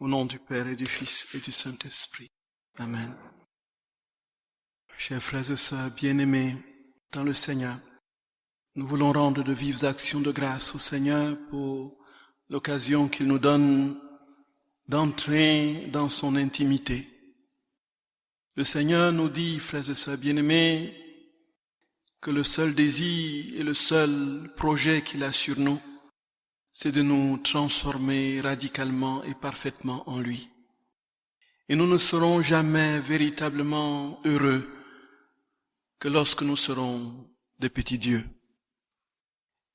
Au nom du Père et du Fils et du Saint-Esprit. Amen. Chers frères et sœurs bien-aimés dans le Seigneur, nous voulons rendre de vives actions de grâce au Seigneur pour l'occasion qu'il nous donne d'entrer dans son intimité. Le Seigneur nous dit, frères et sœurs bien-aimés, que le seul désir et le seul projet qu'il a sur nous, c'est de nous transformer radicalement et parfaitement en lui. Et nous ne serons jamais véritablement heureux que lorsque nous serons des petits dieux.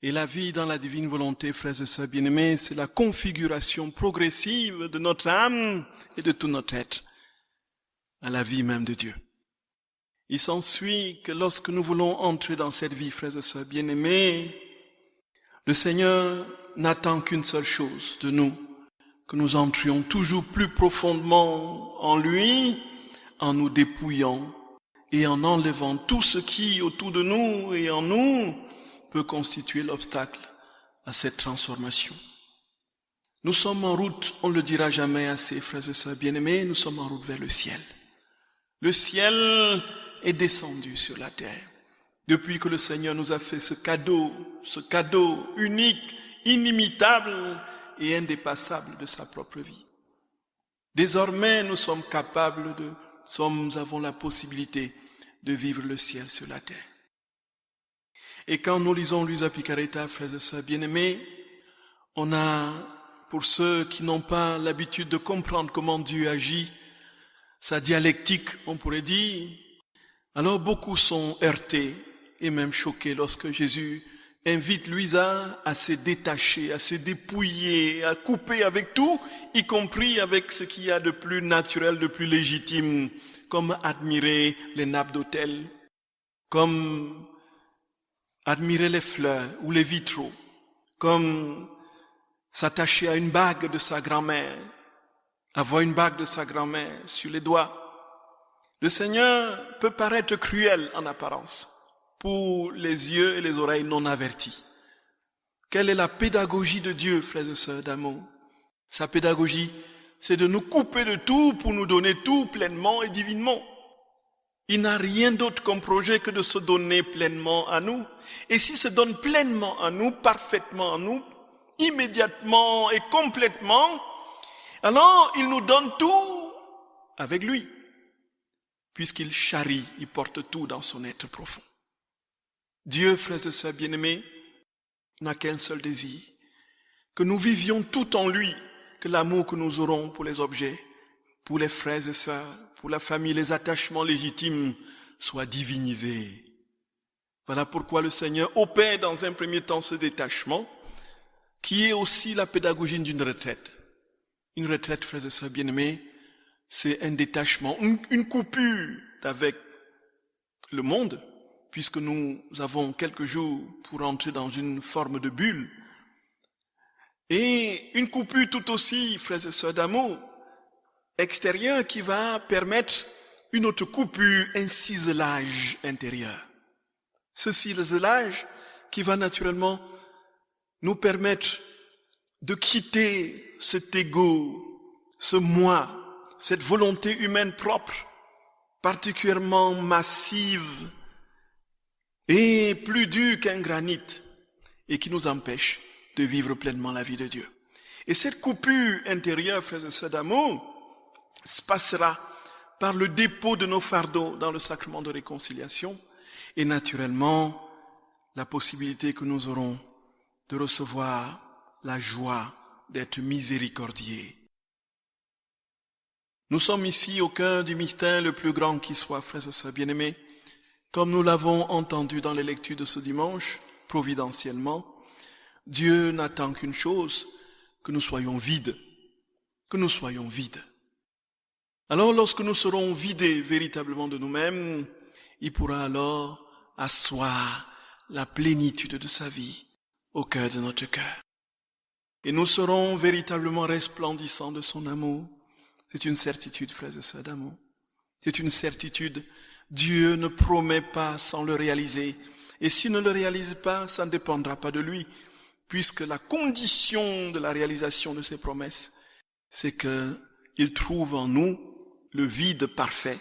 Et la vie dans la divine volonté, frères et sœurs bien-aimés, c'est la configuration progressive de notre âme et de tout notre être à la vie même de Dieu. Il s'ensuit que lorsque nous voulons entrer dans cette vie, frères et sœurs bien-aimés, le Seigneur n'attend qu'une seule chose de nous, que nous entrions toujours plus profondément en lui, en nous dépouillant et en enlevant tout ce qui, autour de nous et en nous, peut constituer l'obstacle à cette transformation. Nous sommes en route, on ne le dira jamais assez, frères et sœurs bien-aimés, nous sommes en route vers le ciel. Le ciel est descendu sur la terre. Depuis que le Seigneur nous a fait ce cadeau unique, inimitable et indépassable de sa propre vie. Désormais, nous sommes capables nous avons la possibilité de vivre le ciel sur la terre. Et quand nous lisons Luisa Picaretta, frères et sœurs bien-aimés, on a, pour ceux qui n'ont pas l'habitude de comprendre comment Dieu agit, sa dialectique, on pourrait dire, alors beaucoup sont heurtés et même choqués lorsque Jésus invite Luisa à se détacher, à se dépouiller, à couper avec tout, y compris avec ce qu'il y a de plus naturel, de plus légitime, comme admirer les nappes d'autel, comme admirer les fleurs ou les vitraux, comme s'attacher à une bague de sa grand-mère, avoir une bague de sa grand-mère sur les doigts. Le Seigneur peut paraître cruel en apparence pour les yeux et les oreilles non avertis. Quelle est la pédagogie de Dieu, frères et sœurs d'amour? Sa pédagogie, c'est de nous couper de tout pour nous donner tout pleinement et divinement. Il n'a rien d'autre comme projet que de se donner pleinement à nous. Et s'il se donne pleinement à nous, parfaitement à nous, immédiatement et complètement, alors il nous donne tout avec lui. Puisqu'il charrie, il porte tout dans son être profond. Dieu, frères et sœurs bien-aimés, n'a qu'un seul désir, que nous vivions tout en lui, que l'amour que nous aurons pour les objets, pour les frères et sœurs, pour la famille, les attachements légitimes, soient divinisés. Voilà pourquoi le Seigneur opère dans un premier temps ce détachement, qui est aussi la pédagogie d'une retraite. Une retraite, frères et sœurs bien-aimés, c'est un détachement, une coupure avec le monde, puisque nous avons quelques jours pour entrer dans une forme de bulle. Et une coupure tout aussi, frères et sœurs d'amour, extérieure qui va permettre une autre coupure, un ciselage intérieur. Ce ciselage qui va naturellement nous permettre de quitter cet ego, ce moi, cette volonté humaine propre, particulièrement massive et plus dure qu'un granit, et qui nous empêche de vivre pleinement la vie de Dieu. Et cette coupure intérieure, frères et sœurs d'amour, se passera par le dépôt de nos fardeaux dans le sacrement de réconciliation, et naturellement, la possibilité que nous aurons de recevoir la joie d'être miséricordiés. Nous sommes ici au cœur du mystère le plus grand qui soit, frères et sœurs bien-aimés. Comme nous l'avons entendu dans les lectures de ce dimanche, providentiellement, Dieu n'attend qu'une chose, que nous soyons vides. Que nous soyons vides. Alors lorsque nous serons vidés véritablement de nous-mêmes, il pourra alors asseoir la plénitude de sa vie au cœur de notre cœur. Et nous serons véritablement resplendissants de son amour. C'est une certitude, frères et sœurs d'amour. C'est une certitude. Dieu ne promet pas sans le réaliser. Et s'il ne le réalise pas, ça ne dépendra pas de lui, puisque la condition de la réalisation de ses promesses, c'est qu'il trouve en nous le vide parfait,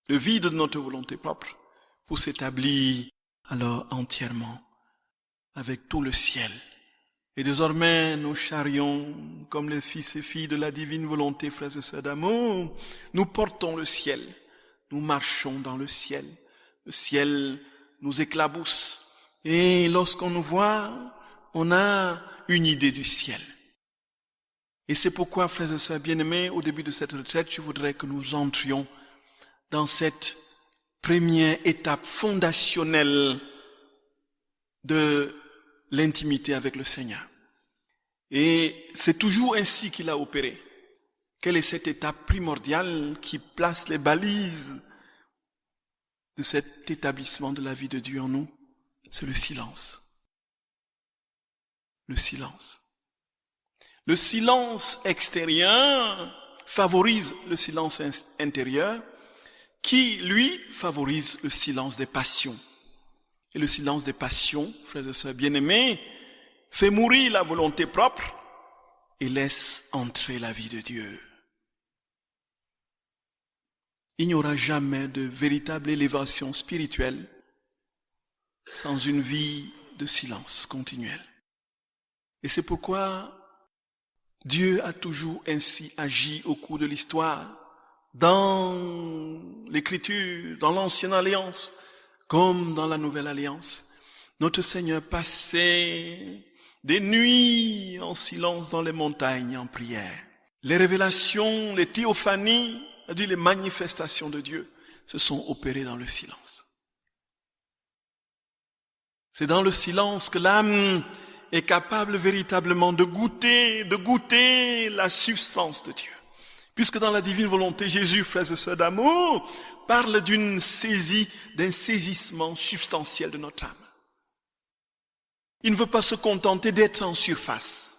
le vide de notre volonté propre, pour s'établir alors entièrement avec tout le ciel. Et désormais, nous charrions, comme les fils et filles de la divine volonté, frères et sœurs d'amour, nous portons le ciel, nous marchons dans le ciel nous éclabousse. Et lorsqu'on nous voit, on a une idée du ciel. Et c'est pourquoi, frères et sœurs bien-aimés, au début de cette retraite, je voudrais que nous entrions dans cette première étape fondationnelle de l'intimité avec le Seigneur. Et c'est toujours ainsi qu'il a opéré. Quelle est cette étape primordiale qui place les balises de cet établissement de la vie de Dieu en nous? C'est le silence. Le silence. Le silence extérieur favorise le silence intérieur, qui, lui, favorise le silence des passions. Et le silence des passions, frères et sœurs bien-aimés, fait mourir la volonté propre et laisse entrer la vie de Dieu. Il n'y aura jamais de véritable élévation spirituelle sans une vie de silence continuel. Et c'est pourquoi Dieu a toujours ainsi agi au cours de l'histoire, dans l'Écriture, dans l'Ancienne Alliance, comme dans la Nouvelle Alliance. Notre Seigneur passait des nuits en silence dans les montagnes en prière. Les révélations, les théophanies, c'est-à-dire les manifestations de Dieu, se sont opérées dans le silence. C'est dans le silence que l'âme est capable véritablement de goûter la substance de Dieu. Puisque dans la divine volonté, Jésus, frères et sœurs d'amour, parle d'une saisie, d'un saisissement substantiel de notre âme. Il ne veut pas se contenter d'être en surface.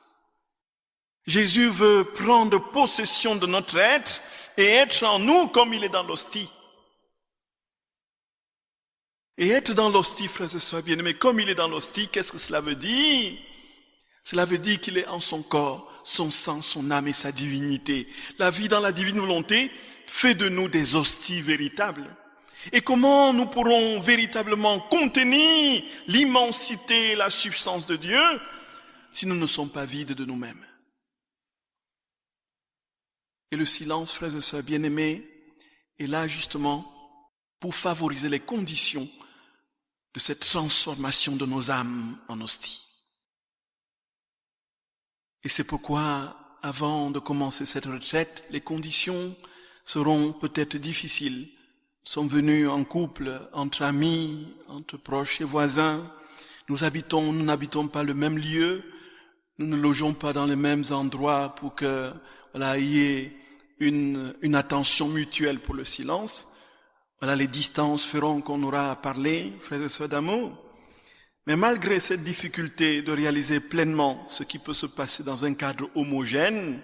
Jésus veut prendre possession de notre être et être en nous comme il est dans l'hostie. Et être dans l'hostie, frères et sœurs bien-aimés, comme il est dans l'hostie, qu'est-ce que cela veut dire? Cela veut dire qu'il est en son corps, son sang, son âme et sa divinité. La vie dans la divine volonté fait de nous des hosties véritables. Et comment nous pourrons véritablement contenir l'immensité et la substance de Dieu si nous ne sommes pas vides de nous-mêmes? Et le silence, frères et sœurs bien-aimés, est là justement pour favoriser les conditions de cette transformation de nos âmes en hostie. Et c'est pourquoi, avant de commencer cette retraite, les conditions seront peut-être difficiles. Nous sommes venus en couple, entre amis, entre proches et voisins. Nous n'habitons pas le même lieu. Nous ne logeons pas dans les mêmes endroits pour que, il y ait une attention mutuelle pour le silence. Les distances feront qu'on aura à parler, frères et sœurs d'amour. Mais malgré cette difficulté de réaliser pleinement ce qui peut se passer dans un cadre homogène,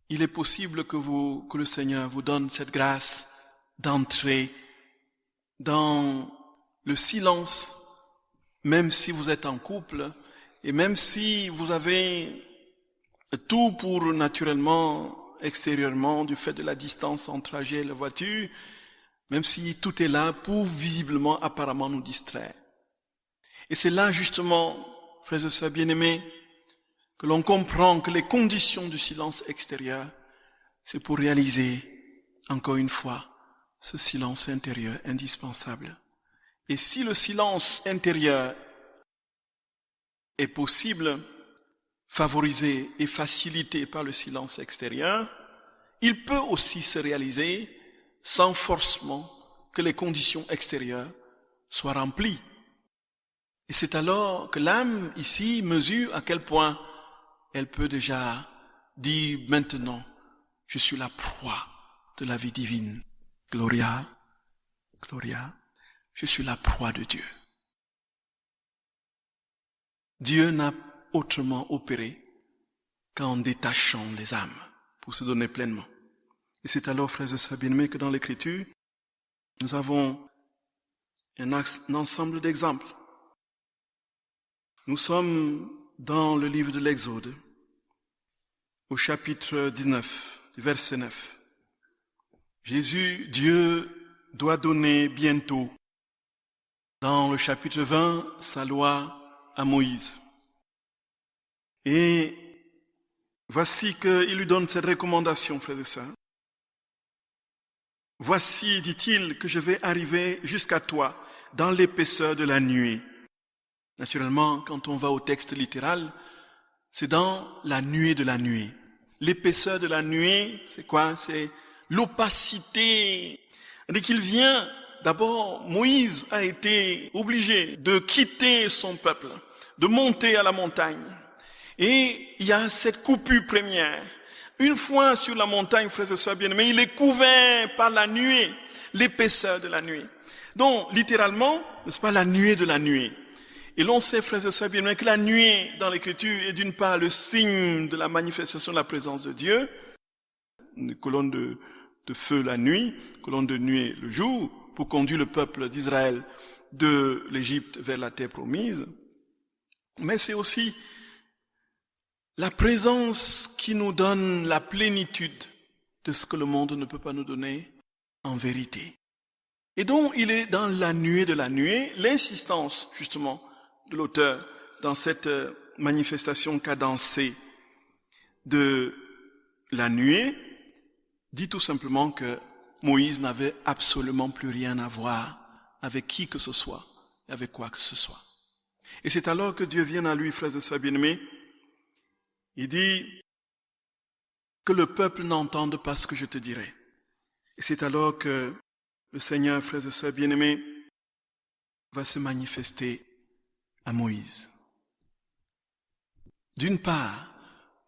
il est possible que le Seigneur vous donne cette grâce d'entrer dans le silence, même si vous êtes en couple, et même si vous avez tout pour naturellement, extérieurement, du fait de la distance entre trajet et la voiture, même si tout est là pour visiblement, apparemment nous distraire. Et c'est là justement, frères et sœurs bien-aimés, que l'on comprend que les conditions du silence extérieur, c'est pour réaliser, encore une fois, ce silence intérieur indispensable. Et si le silence intérieur est possible, favorisé et facilité par le silence extérieur, il peut aussi se réaliser sans forcément que les conditions extérieures soient remplies. Et c'est alors que l'âme ici mesure à quel point elle peut déjà dire maintenant, je suis la proie de la vie divine. Gloria, Gloria, je suis la proie de Dieu. Dieu n'a autrement opéré qu'en détachant les âmes pour se donner pleinement. Et c'est alors, frères et sœurs bien-aimés, que dans l'Écriture, nous avons un ensemble d'exemples. Nous sommes dans le livre de l'Exode. au chapitre 19, verset 9. Dieu doit donner bientôt, dans le chapitre 20, sa loi à Moïse. Et voici qu'il lui donne cette recommandation, frères et sœurs. Voici, dit-il, que je vais arriver jusqu'à toi dans l'épaisseur de la nuée. Naturellement, quand on va au texte littéral, c'est dans la nuée de la nuée. L'épaisseur de la nuée, c'est quoi? C'est l'opacité. Dès qu'il vient, d'abord, Moïse a été obligé de quitter son peuple, de monter à la montagne. Et il y a cette coupure première. Une fois sur la montagne, frères et sœurs bien-aimés, il est couvert par la nuée, l'épaisseur de la nuée. Donc, littéralement, n'est-ce pas, la nuée de la nuée. Et l'on sait, frères et sœurs bien-aimés, que la nuée, dans l'Écriture, est d'une part le signe de la manifestation de la présence de Dieu, une colonne de feu la nuit, colonne de nuée le jour, pour conduire le peuple d'Israël de l'Égypte vers la terre promise. Mais c'est aussi la présence qui nous donne la plénitude de ce que le monde ne peut pas nous donner en vérité. Et donc, il est dans la nuée de la nuée, l'insistance, justement, de l'auteur dans cette manifestation cadencée de la nuée, dit tout simplement que Moïse n'avait absolument plus rien à voir avec qui que ce soit, avec quoi que ce soit. Et c'est alors que Dieu vient à lui, frères et sœurs bien-aimés. Il dit que le peuple n'entende pas ce que je te dirai. Et c'est alors que le Seigneur, frères et sœurs bien-aimés, va se manifester à Moïse. D'une part,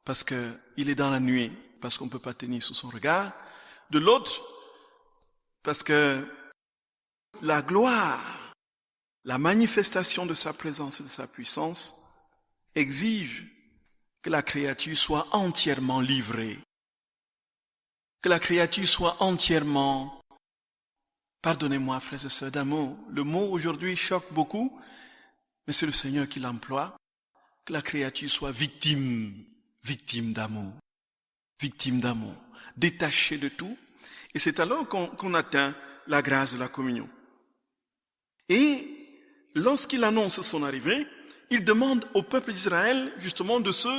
parce qu'il est dans la nuée, parce qu'on ne peut pas tenir sous son regard. De l'autre, parce que la gloire, la manifestation de sa présence et de sa puissance exige que la créature soit entièrement livrée, que la créature soit entièrement, pardonnez-moi frères et sœurs d'un mot, le mot aujourd'hui choque beaucoup, mais c'est le Seigneur qui l'emploie, que la créature soit victime d'amour, détachée de tout, et c'est alors qu'on atteint la grâce de la communion. Et lorsqu'il annonce son arrivée, il demande au peuple d'Israël justement de se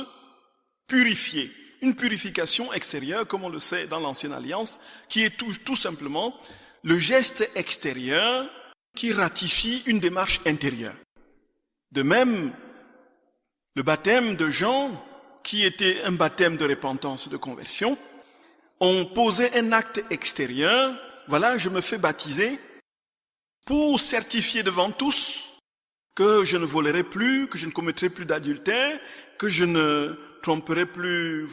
purifier. Une purification extérieure, comme on le sait dans l'Ancienne Alliance, qui est tout simplement le geste extérieur qui ratifie une démarche intérieure. De même, le baptême de Jean, qui était un baptême de repentance et de conversion, on posait un acte extérieur. Voilà, je me fais baptiser pour certifier devant tous que je ne volerai plus, que je ne commettrai plus d'adultère, que je ne tromperai plus,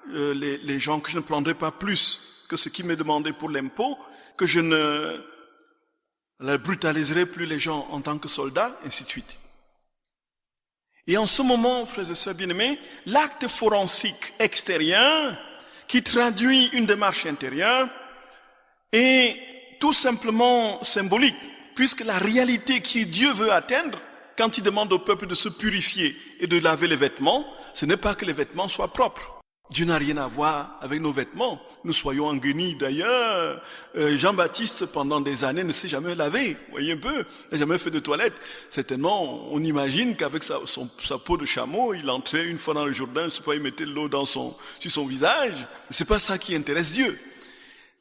les gens, que je ne prendrai pas plus que ce qui m'est demandé pour l'impôt, que je ne brutaliserai plus les gens en tant que soldats, ainsi de suite. Et en ce moment, frères et sœurs bien-aimés, l'acte forensique extérieur, qui traduit une démarche intérieure, est tout simplement symbolique, puisque la réalité que Dieu veut atteindre, quand il demande au peuple de se purifier et de laver les vêtements, ce n'est pas que les vêtements soient propres. Dieu n'a rien à voir avec nos vêtements. Nous soyons en guenilles d'ailleurs. Jean-Baptiste, pendant des années, ne s'est jamais lavé. Vous voyez un peu, n'a jamais fait de toilette. Certainement, on imagine qu'avec sa peau de chameau, il entrait une fois dans le Jourdain, je sais pas, il mettait de l'eau sur son visage. C'est pas ça qui intéresse Dieu.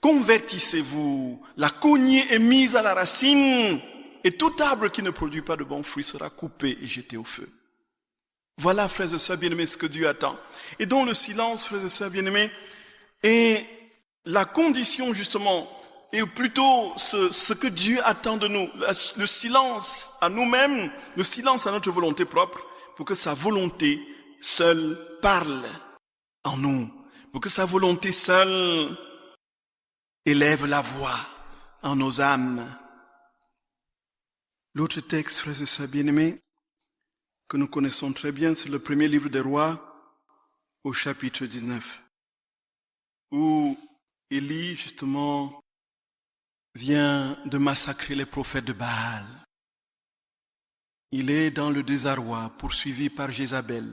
Convertissez-vous. La cognée est mise à la racine, et tout arbre qui ne produit pas de bons fruits sera coupé et jeté au feu. Voilà, frères et sœurs bien-aimés, ce que Dieu attend. Et donc le silence, frères et sœurs bien-aimés, est la condition justement, et plutôt ce que Dieu attend de nous, le silence à nous-mêmes, le silence à notre volonté propre, pour que sa volonté seule parle en nous, pour que sa volonté seule élève la voix en nos âmes. L'autre texte, frères et sœurs bien-aimés, que nous connaissons très bien, c'est le premier livre des Rois, au chapitre 19, où Élie, justement, vient de massacrer les prophètes de Baal. Il est dans le désarroi, poursuivi par Jézabel.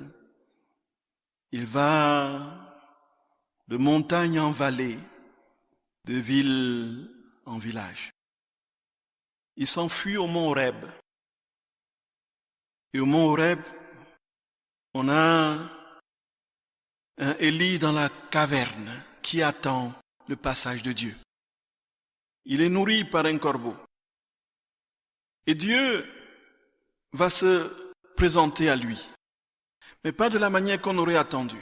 Il va de montagne en vallée, de ville en village. Il s'enfuit au mont Horeb. Et au mont Horeb, on a un Élie dans la caverne qui attend le passage de Dieu. Il est nourri par un corbeau. Et Dieu va se présenter à lui, mais pas de la manière qu'on aurait attendu.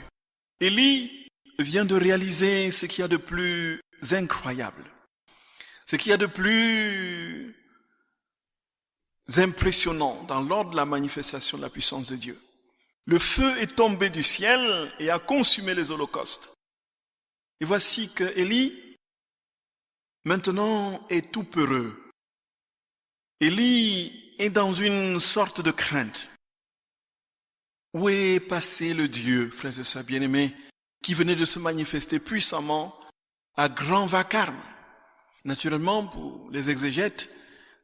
Élie vient de réaliser ce qu'il y a de plus incroyable, ce qu'il y a de plus impressionnant dans l'ordre de la manifestation de la puissance de Dieu. Le feu est tombé du ciel et a consumé les holocaustes. Et voici que Élie, maintenant, est tout peureux. Élie est dans une sorte de crainte. Où est passé le Dieu, frères et sœurs bien-aimés, qui venait de se manifester puissamment à grand vacarme? Naturellement, pour les exégètes,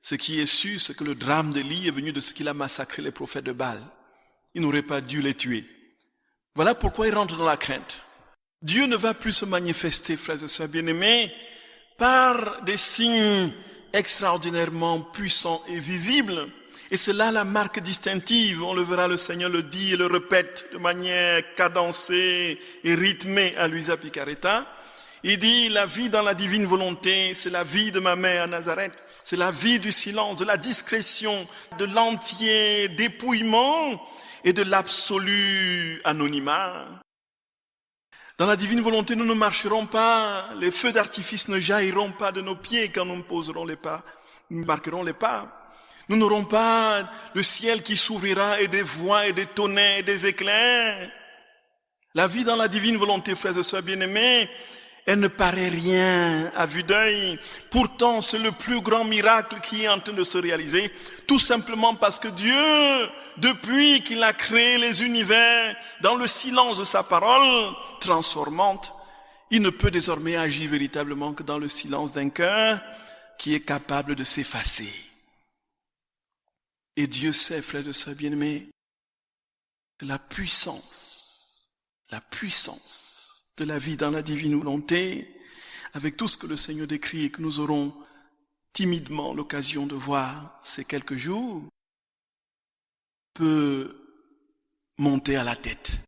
ce qui est sûr, c'est que le drame d'Élie est venu de ce qu'il a massacré les prophètes de Baal. Il n'aurait pas dû les tuer. Voilà pourquoi il rentre dans la crainte. Dieu ne va plus se manifester, frères et sœurs bien-aimés, par des signes extraordinairement puissants et visibles. Et c'est là la marque distinctive. On le verra, le Seigneur le dit et le répète de manière cadencée et rythmée à Luisa Picaretta. Il dit, la vie dans la divine volonté, c'est la vie de ma mère à Nazareth. C'est la vie du silence, de la discrétion, de l'entier dépouillement et de l'absolu anonymat. Dans la divine volonté, nous ne marcherons pas, les feux d'artifice ne jailliront pas de nos pieds quand nous poserons les pas, nous marquerons les pas. Nous n'aurons pas le ciel qui s'ouvrira et des voix et des tonnerres et des éclairs. La vie dans la divine volonté, frères et sœurs bien-aimés, elle ne paraît rien à vue d'œil. Pourtant, c'est le plus grand miracle qui est en train de se réaliser, tout simplement parce que Dieu, depuis qu'il a créé les univers, dans le silence de sa parole transformante, il ne peut désormais agir véritablement que dans le silence d'un cœur qui est capable de s'effacer. Et Dieu sait, frères et sœurs bien-aimés, que la puissance de la vie dans la divine volonté, avec tout ce que le Seigneur décrit et que nous aurons timidement l'occasion de voir ces quelques jours, peut monter à la tête.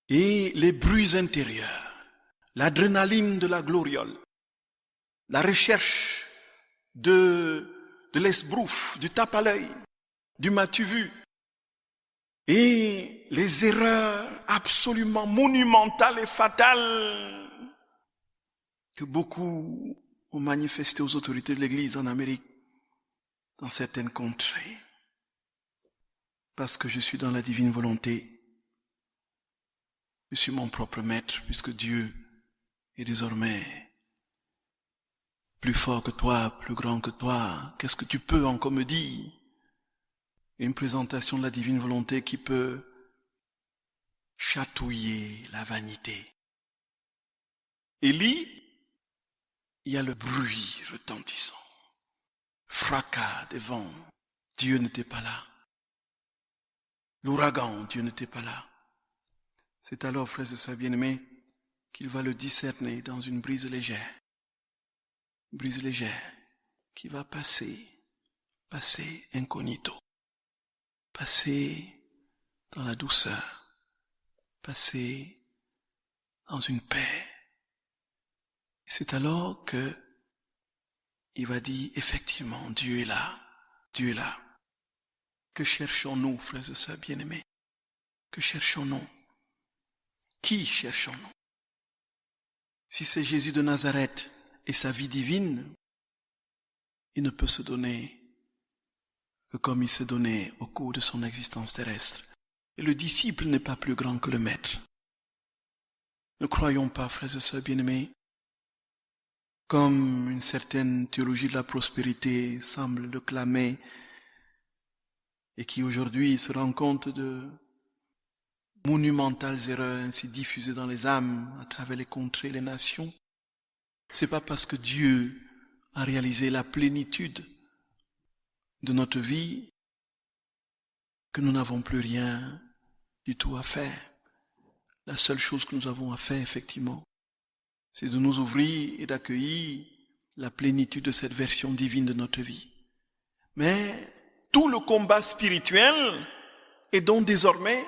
Et les bruits intérieurs, l'adrénaline de la gloriole, la recherche de l'esbrouf, du tape à l'œil, du m'as-tu vu, et les erreurs absolument monumentales et fatales que beaucoup ont manifestées aux autorités de l'Église en Amérique, dans certaines contrées. Parce que je suis dans la divine volonté, je suis mon propre maître, puisque Dieu est désormais plus fort que toi, plus grand que toi. Qu'est-ce que tu peux encore me dire? Une présentation de la divine volonté qui peut chatouiller la vanité. Élie, il y a le bruit retentissant, fracas des vents, Dieu n'était pas là. L'ouragan, Dieu n'était pas là. C'est alors, frères et sœurs bien-aimés, qu'il va le discerner dans une brise légère qui va passer incognito. Passer dans la douceur, passer dans une paix. Et c'est alors que il va dire, effectivement, Dieu est là. Que cherchons-nous, frères et sœurs bien-aimés? Que cherchons-nous? Qui cherchons-nous? Si c'est Jésus de Nazareth et sa vie divine, il ne peut se donner que comme il s'est donné au cours de son existence terrestre. Et le disciple n'est pas plus grand que le maître. Ne croyons pas, frères et sœurs bien-aimés, comme une certaine théologie de la prospérité semble le clamer et qui aujourd'hui se rend compte de monumentales erreurs ainsi diffusées dans les âmes à travers les contrées, les nations. C'est pas parce que Dieu a réalisé la plénitude de notre vie que nous n'avons plus rien du tout à faire. La seule chose que nous avons à faire, effectivement, c'est de nous ouvrir et d'accueillir la plénitude de cette version divine de notre vie. Mais tout le combat spirituel est donc désormais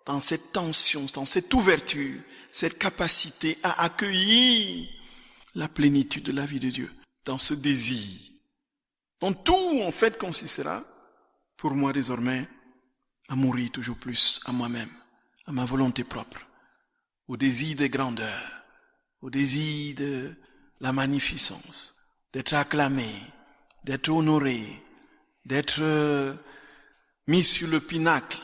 dans cette tension, dans cette ouverture, cette capacité à accueillir la plénitude de la vie de Dieu, dans ce désir. Donc tout, en fait, consistera, pour moi désormais, à mourir toujours plus à moi-même, à ma volonté propre, au désir de grandeur, au désir de la magnificence, d'être acclamé, d'être honoré, d'être mis sur le pinacle,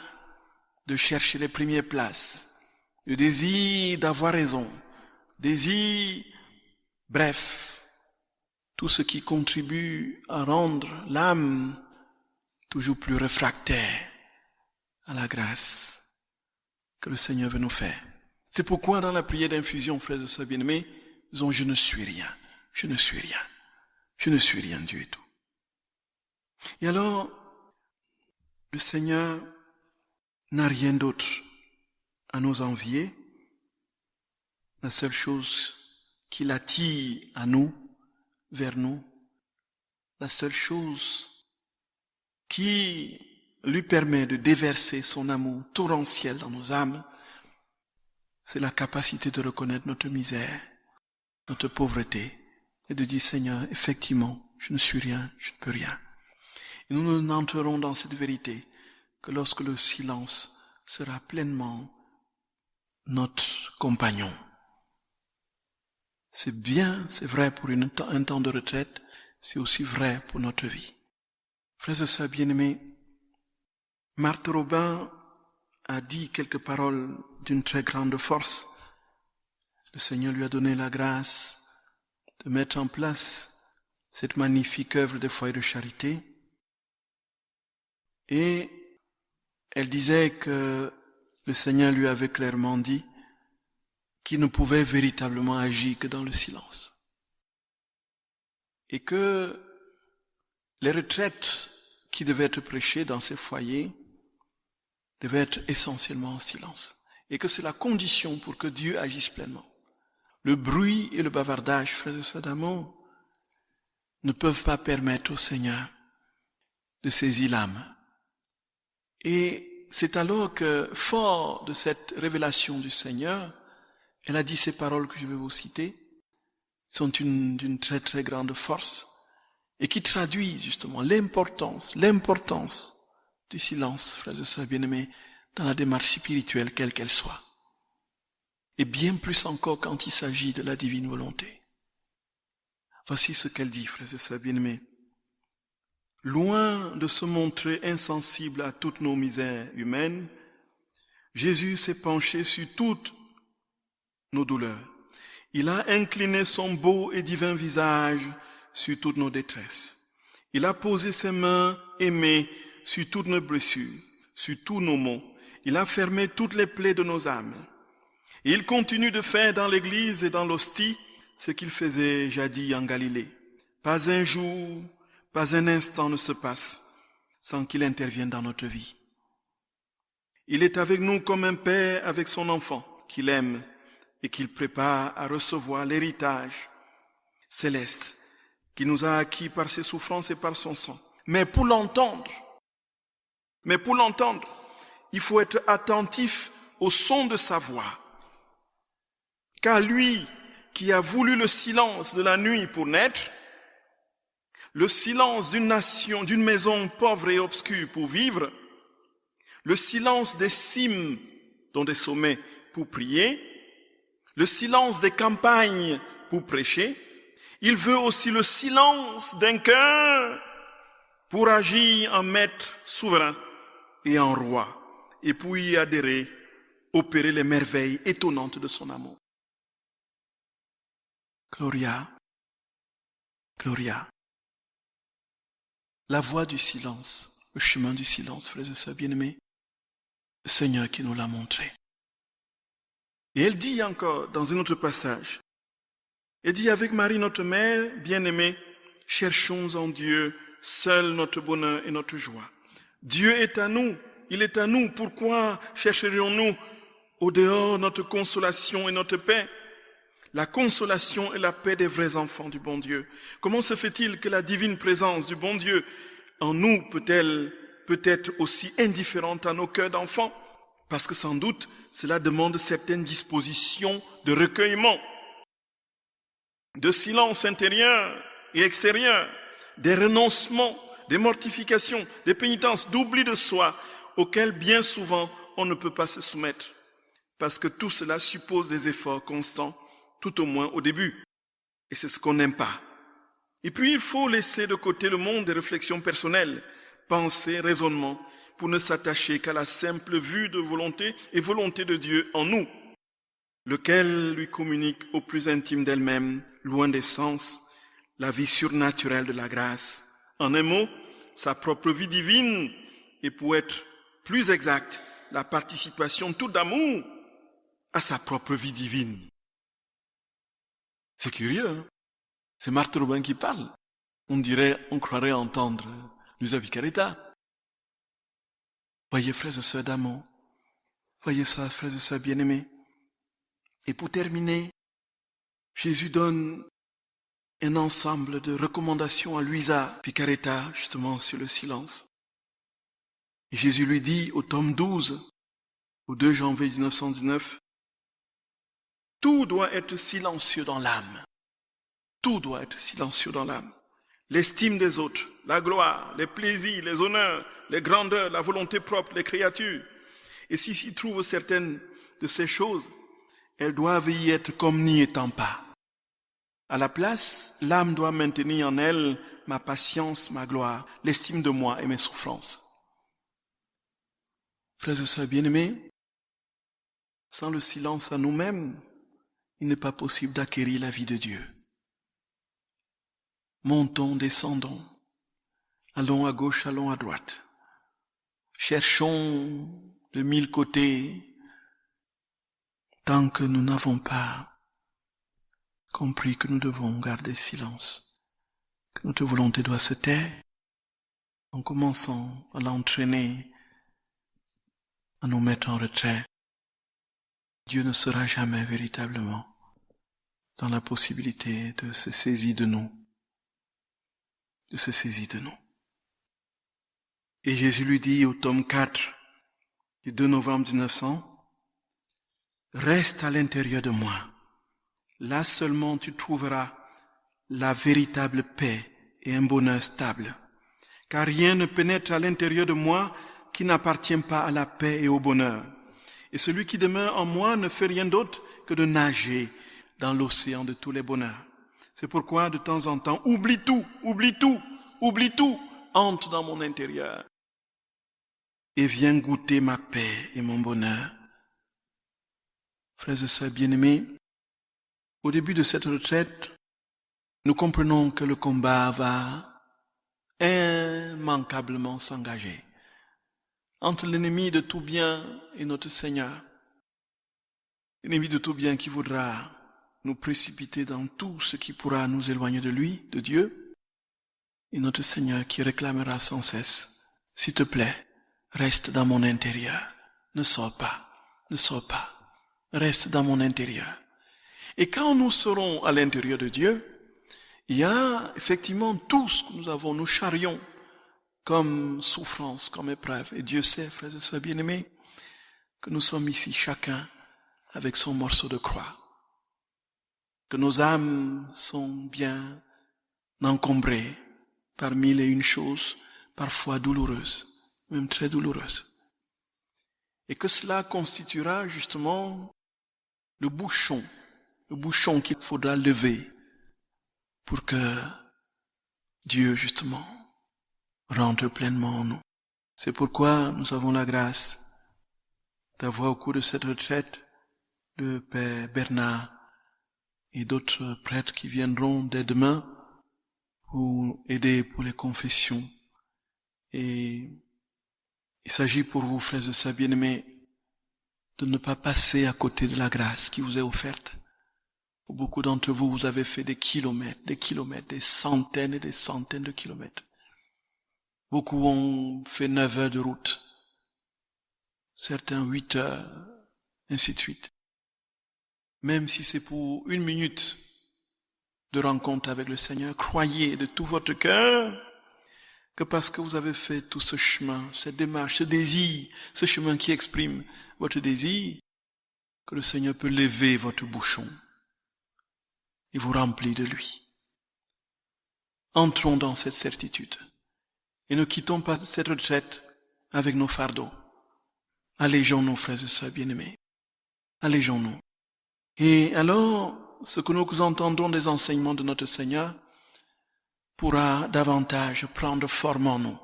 de chercher les premières places, le désir d'avoir raison, désir, bref, tout ce qui contribue à rendre l'âme toujours plus réfractaire à la grâce que le Seigneur veut nous faire. C'est pourquoi dans la prière d'infusion, frères et sœurs bien-aimés, nous disons, je ne suis rien, je ne suis rien, je ne suis rien, Dieu est tout. Et alors, le Seigneur n'a rien d'autre à nous envier. La seule chose qu'il attire à nous, vers nous, la seule chose qui lui permet de déverser son amour torrentiel dans nos âmes, c'est la capacité de reconnaître notre misère, notre pauvreté, et de dire, Seigneur, effectivement, je ne suis rien, je ne peux rien. Et nous n'entrerons dans cette vérité que lorsque le silence sera pleinement notre compagnon. C'est bien, c'est vrai pour un temps de retraite, c'est aussi vrai pour notre vie. Frères et sœurs bien-aimés, Marthe Robin a dit quelques paroles d'une très grande force. Le Seigneur lui a donné la grâce de mettre en place cette magnifique œuvre des foyers de charité. Et elle disait que le Seigneur lui avait clairement dit qu'il ne pouvait véritablement agir que dans le silence. Et que les retraites qui devaient être prêchées dans ces foyers devaient être essentiellement en silence. Et que c'est la condition pour que Dieu agisse pleinement. Le bruit et le bavardage, frères et sœurs d'amour, ne peuvent pas permettre au Seigneur de saisir l'âme. Et c'est alors que, fort de cette révélation du Seigneur, elle a dit ces paroles que je vais vous citer, sont d'une très très grande force, et qui traduisent justement l'importance du silence, frères et sœurs bien-aimés, dans la démarche spirituelle, quelle qu'elle soit. Et bien plus encore quand il s'agit de la divine volonté. Voici ce qu'elle dit, frères et sœurs bien-aimés. Loin de se montrer insensible à toutes nos misères humaines, Jésus s'est penché sur toutes nos douleurs. Il a incliné son beau et divin visage sur toutes nos détresses. Il a posé ses mains aimées sur toutes nos blessures, sur tous nos maux. Il a fermé toutes les plaies de nos âmes. Et il continue de faire dans l'église et dans l'hostie ce qu'il faisait jadis en Galilée. Pas un jour, pas un instant ne se passe sans qu'il intervienne dans notre vie. Il est avec nous comme un père avec son enfant qu'il aime et qu'il prépare à recevoir l'héritage céleste qu'il nous a acquis par ses souffrances et par son sang. Mais pour l'entendre, il faut être attentif au son de sa voix. Car lui qui a voulu le silence de la nuit pour naître, le silence d'une nation, d'une maison pauvre et obscure pour vivre, le silence des cimes dont des sommets pour prier, le silence des campagnes pour prêcher, il veut aussi le silence d'un cœur pour agir en maître souverain et en roi, et pour y adhérer, opérer les merveilles étonnantes de son amour. Gloria, Gloria. La voie du silence, le chemin du silence, frères et sœurs bien-aimés, le Seigneur qui nous l'a montré. Et elle dit encore dans un autre passage, elle dit avec Marie notre mère bien-aimée, cherchons en Dieu seul notre bonheur et notre joie. Dieu est à nous, il est à nous, pourquoi chercherions-nous au dehors notre consolation et notre paix. La consolation et la paix des vrais enfants du bon Dieu. Comment se fait-il que la divine présence du bon Dieu en nous peut-elle peut être aussi indifférente à nos cœurs d'enfants? Parce que sans doute, cela demande certaines dispositions de recueillement, de silence intérieur et extérieur, des renoncements, des mortifications, des pénitences, d'oubli de soi, auxquels bien souvent on ne peut pas se soumettre. Parce que tout cela suppose des efforts constants, tout au moins au début. Et c'est ce qu'on n'aime pas. Et puis il faut laisser de côté le monde des réflexions personnelles, pensées, raisonnements, pour ne s'attacher qu'à la simple vue de volonté et volonté de Dieu en nous, lequel lui communique au plus intime d'elle-même, loin des sens, la vie surnaturelle de la grâce. En un mot, sa propre vie divine, et pour être plus exact, la participation toute d'amour à sa propre vie divine. C'est curieux, hein? C'est Marthe Robin qui parle. On croirait entendre Luisa Vicaretta. Voyez, frères et sœurs d'amour. Voyez ça, frères et sœurs bien-aimés. Et pour terminer, Jésus donne un ensemble de recommandations à Luisa Vicaretta, justement, sur le silence. Et Jésus lui dit, au tome 12, au 2 janvier 1919, « Tout doit être silencieux dans l'âme. Tout doit être silencieux dans l'âme. L'estime des autres, la gloire, les plaisirs, les honneurs, les grandeurs, la volonté propre, les créatures. Et si s'y trouvent certaines de ces choses, elles doivent y être comme n'y étant pas. À la place, l'âme doit maintenir en elle ma patience, ma gloire, l'estime de moi et mes souffrances. » Frères et sœurs bien-aimés, sans le silence à nous-mêmes, il n'est pas possible d'acquérir la vie de Dieu. Montons, descendons, allons à gauche, allons à droite. Cherchons de 1000 côtés tant que nous n'avons pas compris que nous devons garder silence, que notre volonté doit se taire, en commençant à l'entraîner, à nous mettre en retrait. Dieu ne sera jamais véritablement dans la possibilité de se saisir de nous, Et Jésus lui dit au tome 4 du 2 novembre 1900, « Reste à l'intérieur de moi. Là seulement tu trouveras la véritable paix et un bonheur stable. Car rien ne pénètre à l'intérieur de moi qui n'appartient pas à la paix et au bonheur. Et celui qui demeure en moi ne fait rien d'autre que de nager dans l'océan de tous les bonheurs. C'est pourquoi de temps en temps, oublie tout, entre dans mon intérieur et viens goûter ma paix et mon bonheur. » Frères et sœurs bien-aimés, au début de cette retraite, nous comprenons que le combat va immanquablement s'engager entre l'ennemi de tout bien et notre Seigneur. L'ennemi de tout bien qui voudra nous précipiter dans tout ce qui pourra nous éloigner de lui, de Dieu, et notre Seigneur qui réclamera sans cesse, « S'il te plaît, reste dans mon intérieur, ne sors pas, reste dans mon intérieur. » Et quand nous serons à l'intérieur de Dieu, il y a effectivement tout ce que nous charrions comme souffrance, comme épreuve. Et Dieu sait, frères et sœurs bien-aimés, que nous sommes ici chacun avec son morceau de croix, que nos âmes sont bien encombrées par 1001 choses, parfois douloureuses, même très douloureuses. Et que cela constituera justement le bouchon qu'il faudra lever pour que Dieu justement rentre pleinement en nous. C'est pourquoi nous avons la grâce d'avoir au cours de cette retraite le Père Bernard et d'autres prêtres qui viendront dès demain pour aider pour les confessions. Et il s'agit pour vous, frères et sœurs bien-aimés, de ne pas passer à côté de la grâce qui vous est offerte. Pour beaucoup d'entre vous, vous avez fait des kilomètres, des centaines et des centaines de kilomètres. Beaucoup ont fait 9 heures de route, certains 8 heures, ainsi de suite. Même si c'est pour 1 minute de rencontre avec le Seigneur, croyez de tout votre cœur que parce que vous avez fait tout ce chemin, cette démarche, ce désir, ce chemin qui exprime votre désir, que le Seigneur peut lever votre bouchon et vous remplir de lui. Entrons dans cette certitude et ne quittons pas cette retraite avec nos fardeaux. Allégeons-nous, frères et sœurs bien-aimés. Allégeons-nous. Et alors, ce que nous entendons des enseignements de notre Seigneur pourra davantage prendre forme en nous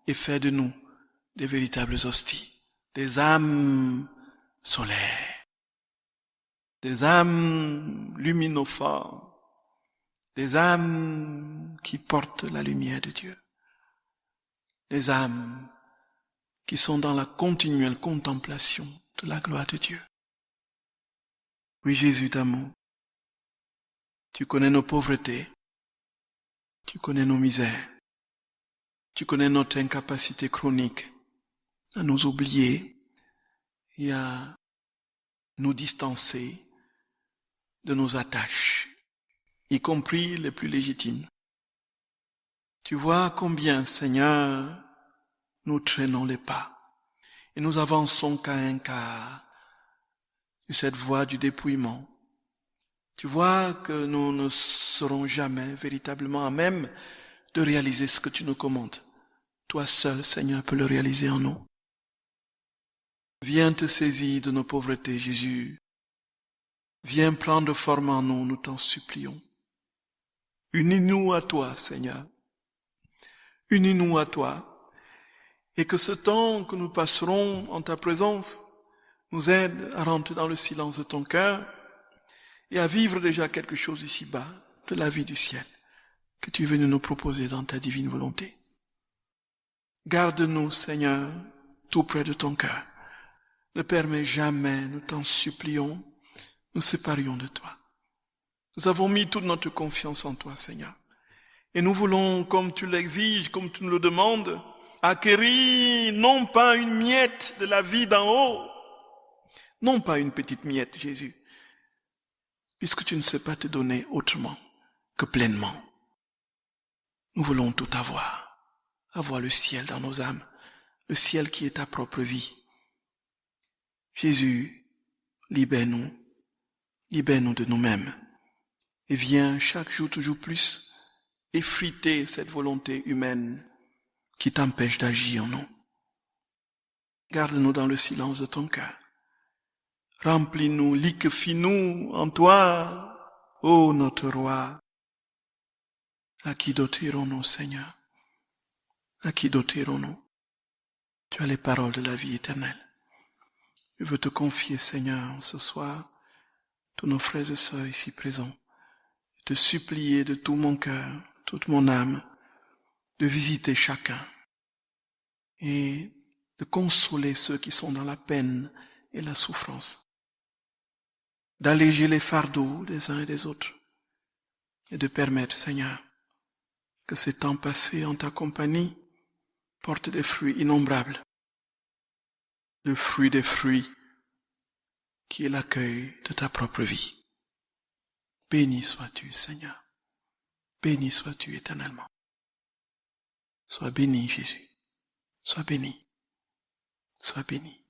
et faire de nous des véritables hosties, des âmes solaires, des âmes luminophores, des âmes qui portent la lumière de Dieu, des âmes qui sont dans la continuelle contemplation de la gloire de Dieu. Oui, Jésus d'amour, tu connais nos pauvretés, tu connais nos misères, tu connais notre incapacité chronique à nous oublier et à nous distancer de nos attaches, y compris les plus légitimes. Tu vois combien, Seigneur, nous traînons les pas et nous avançons qu'à un quart de cette voie du dépouillement. Tu vois que nous ne serons jamais véritablement à même de réaliser ce que tu nous commandes. Toi seul, Seigneur, peux le réaliser en nous. Viens te saisir de nos pauvretés, Jésus. Viens prendre forme en nous, nous t'en supplions. Unis-nous à toi, Seigneur. Unis-nous à toi. Et que ce temps que nous passerons en ta présence nous aide à rentrer dans le silence de ton cœur et à vivre déjà quelque chose ici-bas de la vie du ciel que tu es venu nous proposer dans ta divine volonté. Garde-nous, Seigneur, tout près de ton cœur. Ne permets jamais, nous t'en supplions, nous séparions de toi. Nous avons mis toute notre confiance en toi, Seigneur. Et nous voulons, comme tu l'exiges, comme tu nous le demandes, acquérir non pas une miette de la vie d'en haut, non pas une petite miette, Jésus, puisque tu ne sais pas te donner autrement que pleinement. Nous voulons tout avoir, avoir le ciel dans nos âmes, le ciel qui est ta propre vie. Jésus, libère-nous de nous-mêmes, et viens chaque jour toujours plus effriter cette volonté humaine qui t'empêche d'agir en nous. Garde-nous dans le silence de ton cœur. Remplis-nous, liquefie-nous en toi, ô notre roi. À qui d'autre irons-nous, Seigneur? À qui d'autre irons-nous? Tu as les paroles de la vie éternelle. Je veux te confier, Seigneur, ce soir, tous nos frères et sœurs ici présents, et te supplier de tout mon cœur, toute mon âme, de visiter chacun et de consoler ceux qui sont dans la peine et la souffrance, d'alléger les fardeaux des uns et des autres, et de permettre, Seigneur, que ces temps passés en ta compagnie portent des fruits innombrables, le fruit des fruits qui est l'accueil de ta propre vie. Béni sois-tu, Seigneur. Béni sois-tu éternellement. Sois béni, Jésus. Sois béni. Sois béni.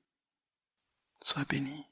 Sois béni.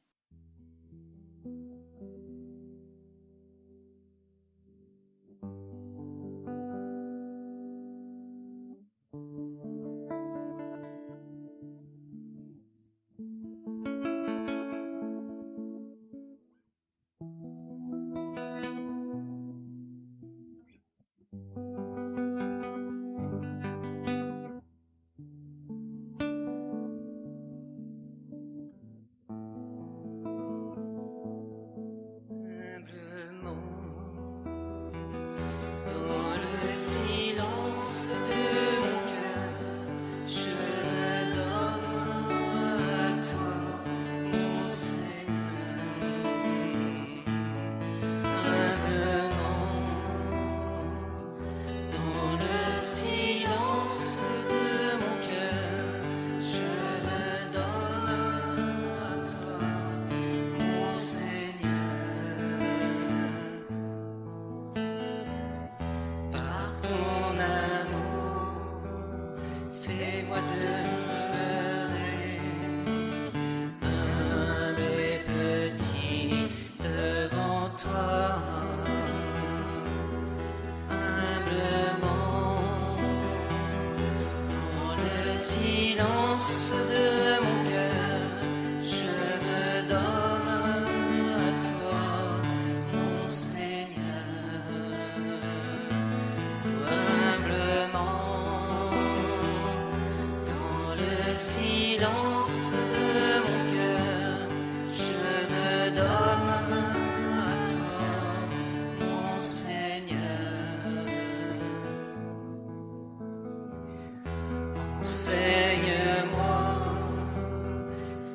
enseigne-moi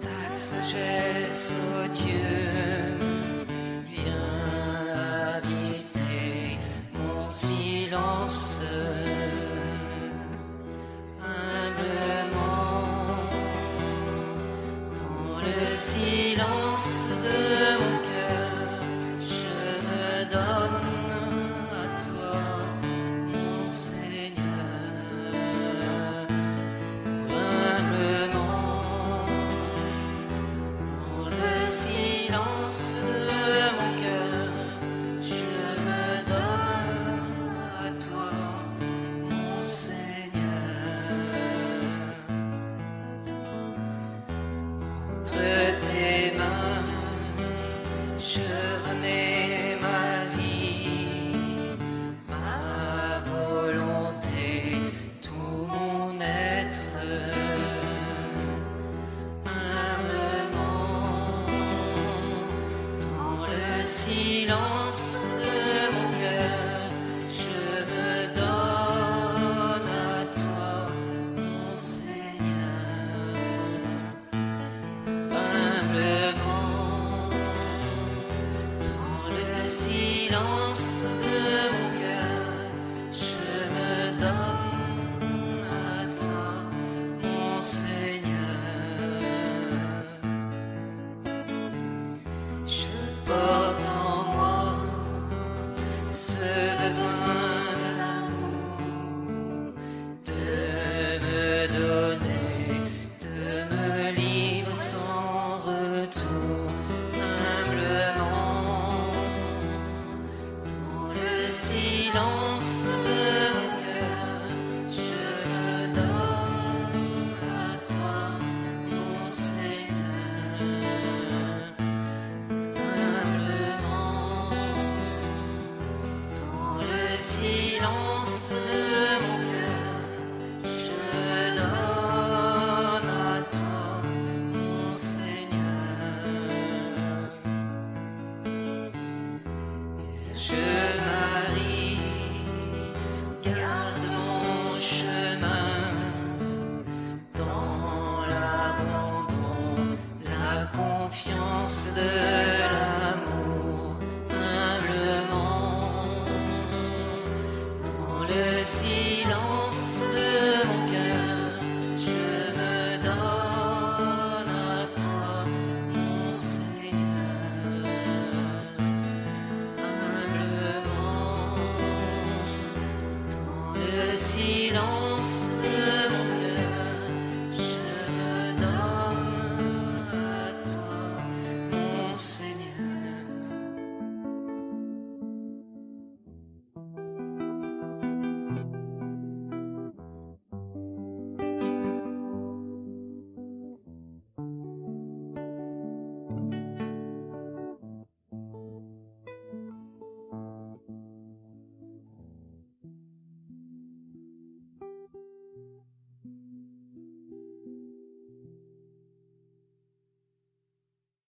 ta sagesse, ô Dieu, viens habiter mon silence. Humblement, dans le silence de mon cœur, je me donne à toi, mon Seigneur. Humblement, dans le silence de mon cœur, je me donne à toi, mon Seigneur. Entre tes mains, je remets ma vie, ma volonté, tout mon être. Humblement, dans le silence de mon cœur, je me donne à toi, mon Seigneur. Humblement, dans le silence